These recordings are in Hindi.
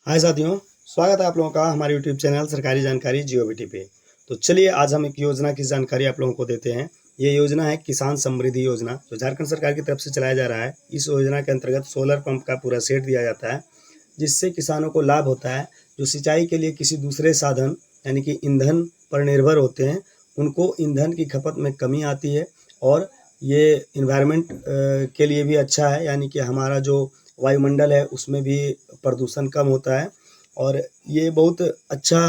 हाय साथियों, स्वागत है आप लोगों का हमारे यूट्यूब चैनल सरकारी जानकारी जीओबीटी पे। तो चलिए आज हम एक योजना की जानकारी आप लोगों को देते हैं। ये योजना है किसान समृद्धि योजना, जो झारखंड सरकार की तरफ से चलाया जा रहा है। इस योजना के अंतर्गत सोलर पंप का पूरा सेट दिया जाता है, जिससे किसानों को लाभ होता है। जो सिंचाई के लिए किसी दूसरे साधन यानी कि ईंधन पर निर्भर होते हैं, उनको ईंधन की खपत में कमी आती है और ये इन्वायरमेंट के लिए भी अच्छा है, यानी कि हमारा जो वायुमंडल है उसमें भी प्रदूषण कम होता है। और ये बहुत अच्छा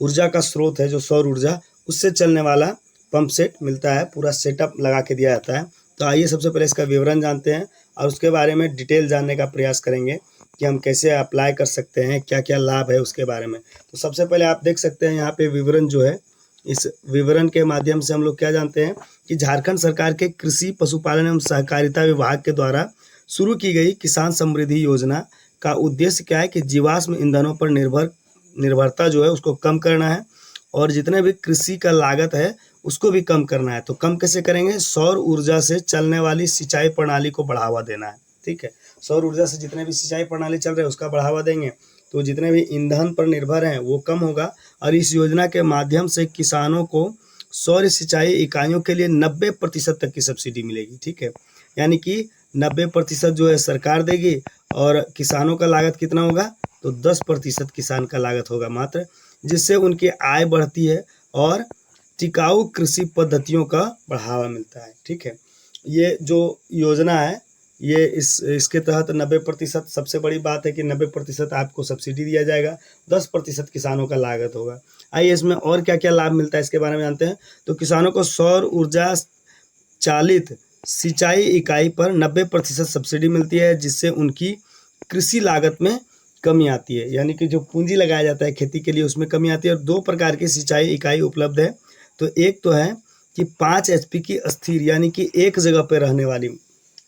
ऊर्जा का स्रोत है, जो सौर ऊर्जा, उससे चलने वाला पंप सेट मिलता है। पूरा सेटअप लगा के दिया जाता है। तो आइए सबसे पहले इसका विवरण जानते हैं और उसके बारे में डिटेल जानने का प्रयास करेंगे कि हम कैसे अप्लाई कर सकते हैं, क्या क्या लाभ है उसके बारे में। तो सबसे पहले आप देख सकते हैं यहाँ पे विवरण जो है, इस विवरण के माध्यम से हम लोग क्या जानते हैं कि झारखंड सरकार के कृषि पशुपालन एवं सहकारिता विभाग के द्वारा शुरू की गई किसान समृद्धि योजना का उद्देश्य क्या है कि जीवाश्म ईंधनों पर निर्भरता जो है उसको कम करना है और जितने भी कृषि का लागत है उसको भी कम करना है। तो कम कैसे करेंगे? सौर ऊर्जा से चलने वाली सिंचाई प्रणाली को बढ़ावा देना है। ठीक है, सौर ऊर्जा से जितने भी सिंचाई प्रणाली चल रहे हैं उसका बढ़ावा देंगे, तो जितने भी ईंधन पर निर्भर हैं वो कम होगा। और इस योजना के माध्यम से किसानों को सौर सिंचाई इकाइयों के लिए 90% तक की सब्सिडी मिलेगी। ठीक है, यानी कि 90% जो है सरकार देगी और किसानों का लागत कितना होगा? तो 10% किसान का लागत होगा मात्र, जिससे उनकी आय बढ़ती है और टिकाऊ कृषि पद्धतियों का बढ़ावा मिलता है। ठीक है, ये जो योजना है ये इसके तहत 90%, सबसे बड़ी बात है कि 90% आपको सब्सिडी दिया जाएगा, 10% किसानों का लागत होगा। आइए इसमें और क्या क्या लाभ मिलता है इसके बारे में जानते हैं। तो किसानों को सौर ऊर्जा चालित सिंचाई इकाई पर 90% सब्सिडी मिलती है, जिससे उनकी कृषि लागत में कमी आती है, यानी कि जो पूंजी लगाया जाता है खेती के लिए उसमें कमी आती है। और 2 प्रकार की सिंचाई इकाई उपलब्ध है। तो एक तो है कि 5 एचपी की स्थिर, यानी कि एक जगह पे रहने वाली।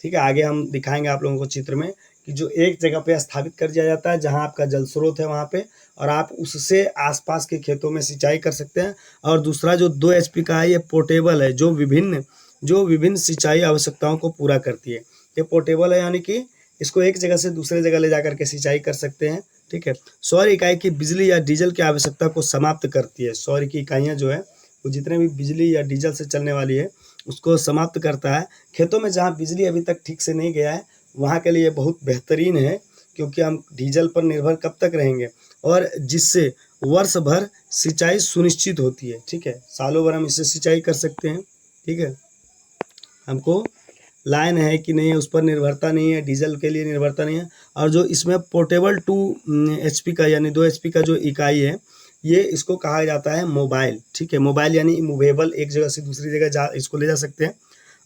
ठीक है, आगे हम दिखाएंगे आप लोगों को चित्र में कि जो एक जगह पे स्थापित कर दिया जाता है, जहां आपका जल स्रोत है वहां पे, और आप उससे आसपास के खेतों में सिंचाई कर सकते हैं। और दूसरा जो 2 एचपी का है, ये पोर्टेबल है, जो विभिन्न सिंचाई आवश्यकताओं को पूरा करती है। ये पोर्टेबल है, यानी कि इसको एक जगह से दूसरे जगह ले जाकर के सिंचाई कर सकते हैं। ठीक है, सौर इकाई की बिजली या डीजल की आवश्यकता को समाप्त करती है। सौर की इकाइयाँ जो है वो जितने भी बिजली या डीजल से चलने वाली है उसको समाप्त करता है। खेतों में जहाँ बिजली अभी तक ठीक से नहीं गया है वहाँ के लिए बहुत बेहतरीन है, क्योंकि हम डीजल पर निर्भर कब तक रहेंगे, और जिससे वर्ष भर सिंचाई सुनिश्चित होती है। ठीक है, सालों भर हम इससे सिंचाई कर सकते हैं। ठीक है, हमको लाइन है कि नहीं है उस पर निर्भरता नहीं है, डीजल के लिए निर्भरता नहीं है। और जो इसमें पोर्टेबल 2 एचपी का यानी 2 एचपी का जो इकाई है, ये इसको कहा जाता है मोबाइल। ठीक है, मोबाइल यानी मूवेबल, एक जगह से दूसरी जगह इसको ले जा सकते हैं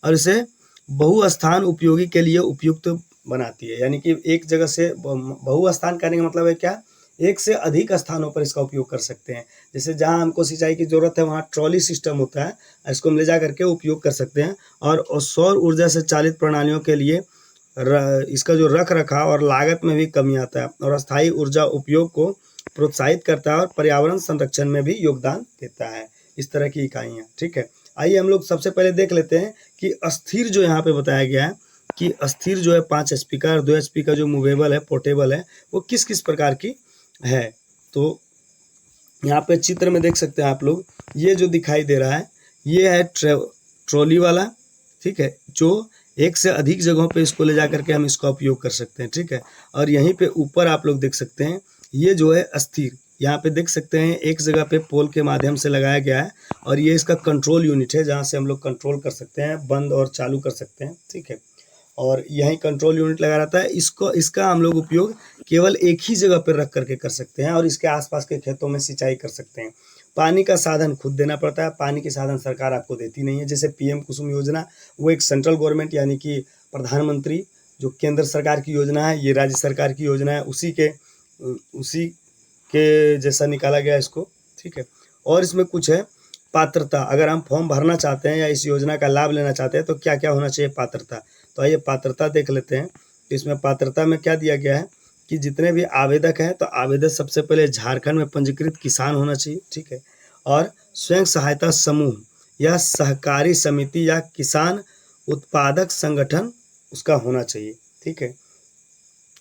और इसे बहुस्थान उपयोगी के लिए उपयुक्त बनाती है। यानी कि एक जगह से बहुस्थान करने का मतलब है क्या? एक से अधिक स्थानों पर इसका उपयोग कर सकते हैं। जैसे जहाँ हमको सिंचाई की ज़रूरत है वहाँ ट्रॉली सिस्टम होता है, इसको हम ले जा करके उपयोग कर सकते हैं। और सौर ऊर्जा से चालित प्रणालियों के लिए इसका जो रख रखाव और लागत में भी कमी आता है, और अस्थायी ऊर्जा उपयोग को प्रोत्साहित करता है और पर्यावरण संरक्षण में भी योगदान देता है इस तरह की इकाइयाँ। ठीक है, आइए हम लोग सबसे पहले देख लेते हैं कि अस्थिर जो यहाँ पे बताया गया है कि अस्थिर जो है 5 एचपी का और 2 एचपी का जो मूवेबल है, पोर्टेबल है, वो किस किस प्रकार की है। तो यहाँ पे चित्र में देख सकते हैं आप लोग, ये जो दिखाई दे रहा है ये है ट्रॉली वाला। ठीक है, जो एक से अधिक जगहों पे इसको ले जा करके हम इसका उपयोग कर सकते हैं। ठीक है, और यहीं पे ऊपर आप लोग देख सकते हैं ये जो है अस्थिर, यहाँ पे देख सकते हैं एक जगह पे पोल के माध्यम से लगाया गया है, और ये इसका कंट्रोल यूनिट है जहाँ से हम लोग कंट्रोल कर सकते हैं, बंद और चालू कर सकते हैं। ठीक है, और यहीं कंट्रोल यूनिट लगा रहता है। इसका हम लोग उपयोग केवल एक ही जगह पर रख करके कर सकते हैं और इसके आसपास के खेतों में सिंचाई कर सकते हैं। पानी का साधन खुद देना पड़ता है, पानी के साधन सरकार आपको देती नहीं है। जैसे पीएम कुसुम योजना, वो एक सेंट्रल गवर्नमेंट यानी कि प्रधानमंत्री जो केंद्र सरकार की योजना है, ये राज्य सरकार की योजना है, उसी के जैसा निकाला गया इसको। ठीक है, और इसमें कुछ है पात्रता, अगर हम फॉर्म भरना चाहते हैं या इस योजना का लाभ लेना चाहते हैं तो क्या क्या होना चाहिए पात्रता। तो आइए पात्रता देख लेते हैं। तो इसमें पात्रता में क्या दिया गया है कि जितने भी आवेदक हैं तो आवेदक सबसे पहले झारखंड में पंजीकृत किसान होना चाहिए। ठीक है, और स्वयं सहायता समूह या सहकारी समिति या किसान उत्पादक संगठन उसका होना चाहिए। ठीक है,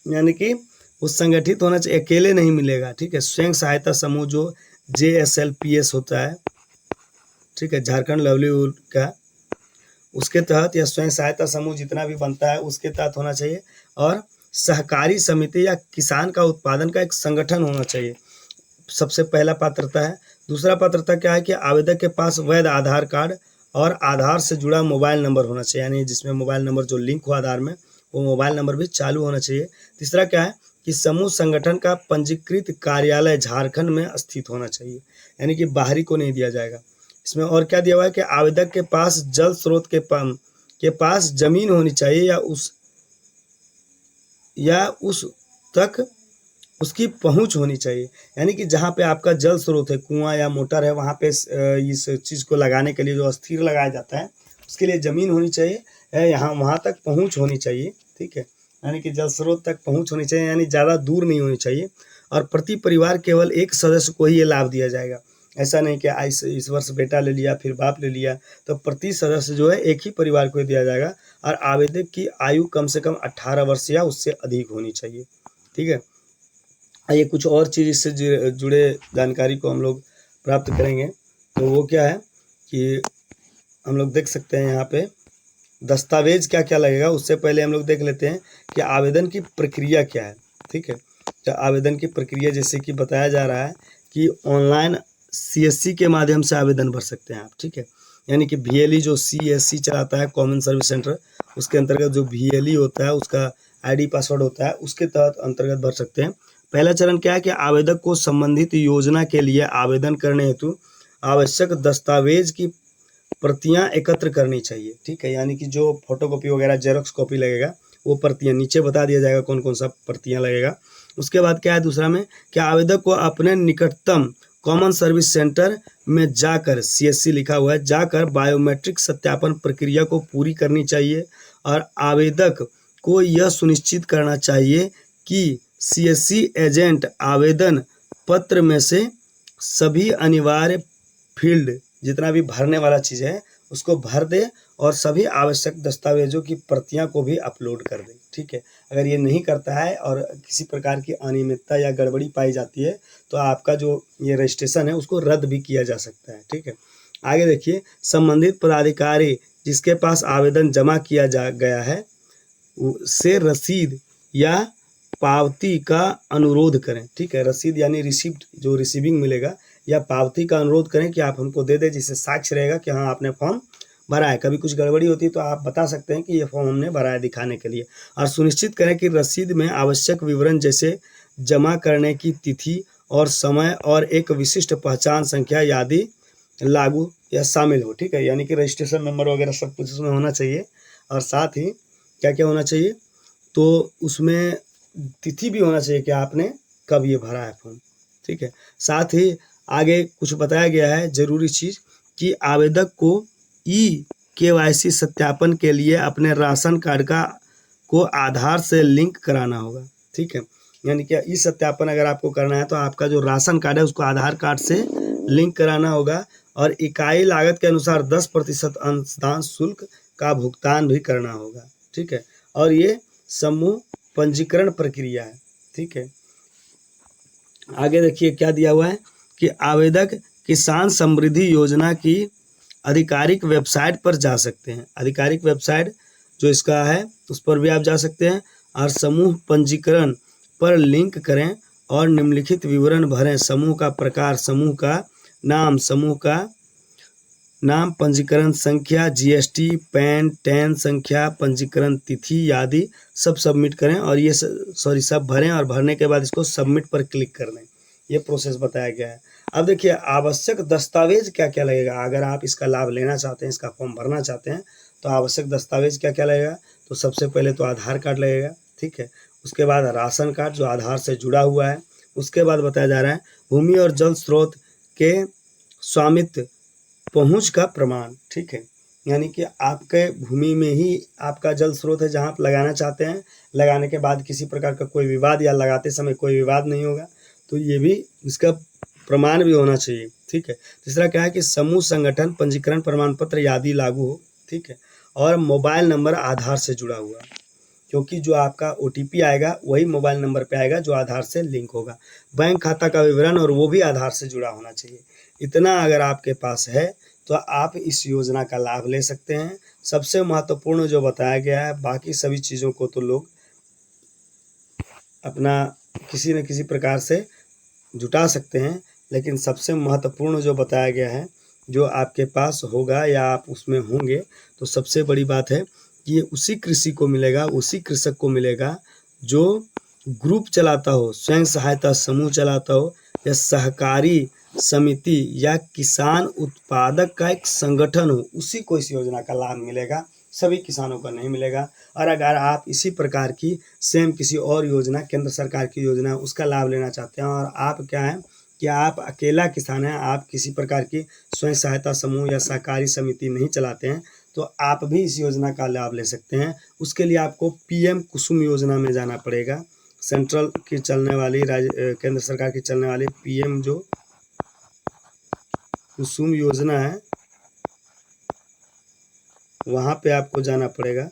यानी कि वो संगठित होना चाहिए, अकेले नहीं मिलेगा, ठीक है। स्वयं सहायता समूह जो JSLPS होता है, ठीक है, झारखंड लाइवलीहुड का, उसके तहत या स्वयं सहायता समूह जितना भी बनता है उसके तहत होना चाहिए। और सहकारी समिति या किसान का उत्पादन का एक संगठन होना चाहिए, सबसे पहला पात्रता है। दूसरा पात्रता क्या है कि आवेदक के पास वैध आधार कार्ड और आधार से जुड़ा मोबाइल नंबर होना चाहिए, यानी जिसमें मोबाइल नंबर जो लिंक हो आधार में वो मोबाइल नंबर भी चालू होना चाहिए। तीसरा क्या है कि समूह संगठन का पंजीकृत कार्यालय झारखंड में स्थित होना चाहिए, यानी कि बाहरी को नहीं दिया जाएगा। इसमें और क्या दिया हुआ है कि आवेदक के पास जल स्रोत के पास जमीन होनी चाहिए या उस तक उसकी पहुंच होनी चाहिए, यानी कि जहाँ पे आपका जल स्रोत है, कुआं या मोटर है, वहाँ पे इस चीज़ को लगाने के लिए जो अस्थिर लगाया जाता है उसके लिए ज़मीन होनी चाहिए, यहाँ वहाँ तक पहुँच होनी चाहिए, ठीक है। यानी कि जल स्रोत तक पहुँच होनी चाहिए, यानी ज़्यादा दूर नहीं होनी चाहिए। और प्रति परिवार केवल एक सदस्य को ही ये लाभ दिया जाएगा, ऐसा नहीं कि इस वर्ष बेटा ले लिया फिर बाप ले लिया, तो प्रति सदस्य जो है एक ही परिवार को दिया जाएगा। और आवेदक की आयु कम से कम 18 वर्ष या उससे अधिक होनी चाहिए, ठीक है। ये कुछ और चीज़ इससे जुड़े जानकारी को हम लोग प्राप्त करेंगे, तो वो क्या है कि हम लोग देख सकते हैं यहाँ पे दस्तावेज क्या क्या लगेगा। उससे पहले हम लोग देख लेते हैं कि आवेदन की प्रक्रिया क्या है, ठीक है। तो आवेदन की प्रक्रिया जैसे कि बताया जा रहा है कि ऑनलाइन CSC के माध्यम से आवेदन भर सकते हैं आप, ठीक है। यानी कि VLE जो CSC चलाता है कॉमन सर्विस सेंटर, उसके अंतर्गत जो VLE होता है उसका ID पासवर्ड होता है, उसके तहत अंतर्गत भर सकते हैं। पहला चरण क्या है कि आवेदक को संबंधित योजना के लिए आवेदन करने हेतु आवश्यक दस्तावेज की प्रतियां एकत्र करनी चाहिए, ठीक है। यानी कि जो फोटोकॉपी वगैरह जेरोक्स कॉपी लगेगा वो प्रतियां नीचे बता दिया जाएगा कौन कौन सा प्रतियां लगेगा। उसके बाद क्या है दूसरा में कि आवेदक को अपने निकटतम कॉमन सर्विस सेंटर में जाकर, CSC लिखा हुआ है, जाकर बायोमेट्रिक सत्यापन प्रक्रिया को पूरी करनी चाहिए। और आवेदक को यह सुनिश्चित करना चाहिए कि CSC एजेंट आवेदन पत्र में से सभी अनिवार्य फील्ड जितना भी भरने वाला चीज़ है उसको भर दे और सभी आवश्यक दस्तावेजों की प्रतियां को भी अपलोड कर दे, ठीक है। अगर ये नहीं करता है और किसी प्रकार की अनियमितता या गड़बड़ी पाई जाती है तो आपका जो ये रजिस्ट्रेशन है उसको रद्द भी किया जा सकता है, ठीक है। आगे देखिए, संबंधित पदाधिकारी जिसके पास आवेदन जमा किया गया है से रसीद या पावती का अनुरोध करें, ठीक है। रसीद यानी रिसिप्ट जो रिसीविंग मिलेगा या पावती का अनुरोध करें कि आप हमको दे दें, जिससे साक्ष्य रहेगा कि हाँ आपने फॉर्म भरा है। कभी कुछ गड़बड़ी होती है तो आप बता सकते हैं कि ये फॉर्म हमने भरा है दिखाने के लिए। और सुनिश्चित करें कि रसीद में आवश्यक विवरण जैसे जमा करने की तिथि और समय और एक विशिष्ट पहचान संख्या आदि लागू या शामिल हो, ठीक है। यानी कि रजिस्ट्रेशन नंबर वगैरह सब कुछ उसमें होना चाहिए। और साथ ही क्या क्या होना चाहिए, तो उसमें तिथि भी होना चाहिए कि आपने कब ये भरा है फॉर्म, ठीक है। साथ ही आगे कुछ बताया गया है जरूरी चीज़ कि आवेदक को KYC सत्यापन के लिए अपने राशन कार्ड को आधार से लिंक कराना होगा, ठीक है। यानी कि ई सत्यापन अगर आपको करना है तो आपका जो राशन कार्ड है उसको आधार कार्ड से लिंक कराना होगा। और इकाई लागत के अनुसार 10% अंशदान शुल्क का भुगतान भी करना होगा, ठीक है। और ये समूह पंजीकरण प्रक्रिया है, ठीक है। आगे देखिए क्या दिया हुआ है कि आवेदक किसान समृद्धि योजना की आधिकारिक वेबसाइट पर जा सकते हैं। आधिकारिक वेबसाइट जो इसका है उस पर भी आप जा सकते हैं और समूह पंजीकरण पर लिंक करें और निम्नलिखित विवरण भरें। समूह का प्रकार, समूह का नाम, पंजीकरण संख्या, GST, पैन, टैन संख्या, पंजीकरण तिथि आदि सब सबमिट करें और ये सब भरें और भरने के बाद इसको सबमिट पर क्लिक कर दें। ये प्रोसेस बताया गया है। अब देखिए आवश्यक दस्तावेज क्या क्या लगेगा। अगर आप इसका लाभ लेना चाहते हैं, इसका फॉर्म भरना चाहते हैं तो आवश्यक दस्तावेज क्या क्या लगेगा। तो सबसे पहले तो आधार कार्ड लगेगा, ठीक है। उसके बाद राशन कार्ड जो आधार से जुड़ा हुआ है। उसके बाद बताया जा रहा है भूमि और जल स्रोत के स्वामित्व पहुंच का प्रमाण, ठीक है। यानी कि आपके भूमि में ही आपका जल स्रोत है जहां आप लगाना चाहते हैं, लगाने के बाद किसी प्रकार का कोई विवाद या लगाते समय कोई विवाद नहीं होगा, तो ये भी इसका प्रमाण भी होना चाहिए, ठीक है। तीसरा क्या है कि समूह संगठन पंजीकरण प्रमाण पत्र आदि लागू हो, ठीक है। और मोबाइल नंबर आधार से जुड़ा हुआ, क्योंकि जो आपका OTP आएगा वही मोबाइल नंबर पे आएगा जो आधार से लिंक होगा। बैंक खाता का विवरण और वो भी आधार से जुड़ा होना चाहिए। इतना अगर आपके पास है तो आप इस योजना का लाभ ले सकते हैं। सबसे महत्वपूर्ण जो बताया गया है, बाकी सभी चीज़ों को तो लोग अपना किसी न किसी प्रकार से जुटा सकते हैं, लेकिन सबसे महत्वपूर्ण जो बताया गया है, जो आपके पास होगा या आप उसमें होंगे, तो सबसे बड़ी बात है कि ये उसी कृषि को मिलेगा, उसी कृषक को मिलेगा जो ग्रुप चलाता हो, स्वयं सहायता समूह चलाता हो या सहकारी समिति या किसान उत्पादक का एक संगठन हो, उसी को इस योजना का लाभ मिलेगा। सभी किसानों को नहीं मिलेगा। और अगर आप इसी प्रकार की सेम किसी और योजना, केंद्र सरकार की योजना, उसका लाभ लेना चाहते हैं और आप क्या है कि आप अकेला किसान हैं, आप किसी प्रकार की स्वयं सहायता समूह या सहकारी समिति नहीं चलाते हैं, तो आप भी इस योजना का लाभ ले सकते हैं। उसके लिए आपको PM कुसुम योजना में जाना पड़ेगा। सेंट्रल की चलने वाली, केंद्र सरकार की चलने वाली PM जो कुसुम योजना है, वहाँ पे आपको जाना पड़ेगा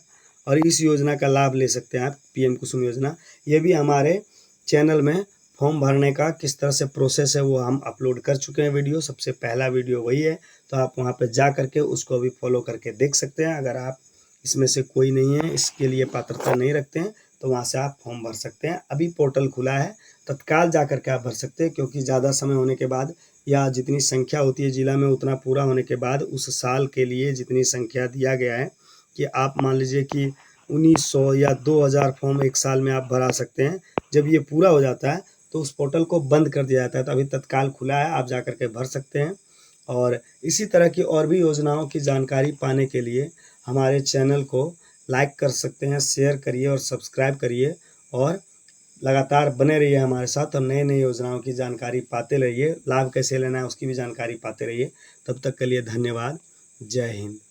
और इस योजना का लाभ ले सकते हैं आप, PM कुसुम योजना। ये भी हमारे चैनल में फॉर्म भरने का किस तरह से प्रोसेस है वो हम अपलोड कर चुके हैं वीडियो। सबसे पहला वीडियो वही है, तो आप वहाँ पे जा करके उसको भी फॉलो करके देख सकते हैं। अगर आप इसमें से कोई नहीं है, इसके लिए पात्रता नहीं रखते हैं, तो वहाँ से आप फॉर्म भर सकते हैं। अभी पोर्टल खुला है, तत्काल जा करके आप भर सकते हैं, क्योंकि ज़्यादा समय होने के बाद या जितनी संख्या होती है जिला में उतना पूरा होने के बाद उस साल के लिए जितनी संख्या दिया गया है कि आप मान लीजिए कि 1900 या 2000 फॉर्म एक साल में आप भरा सकते हैं। जब ये पूरा हो जाता है तो उस पोर्टल को बंद कर दिया जाता है। तो अभी तत्काल खुला है, आप जा करके भर सकते हैं। और इसी तरह की और भी योजनाओं की जानकारी पाने के लिए हमारे चैनल को लाइक कर सकते हैं, शेयर करिए और सब्सक्राइब करिए और लगातार बने रहिए हमारे साथ और नए नए योजनाओं की जानकारी पाते रहिए। लाभ कैसे लेना है उसकी भी जानकारी पाते रहिए। तब तक के लिए धन्यवाद। जय हिंद।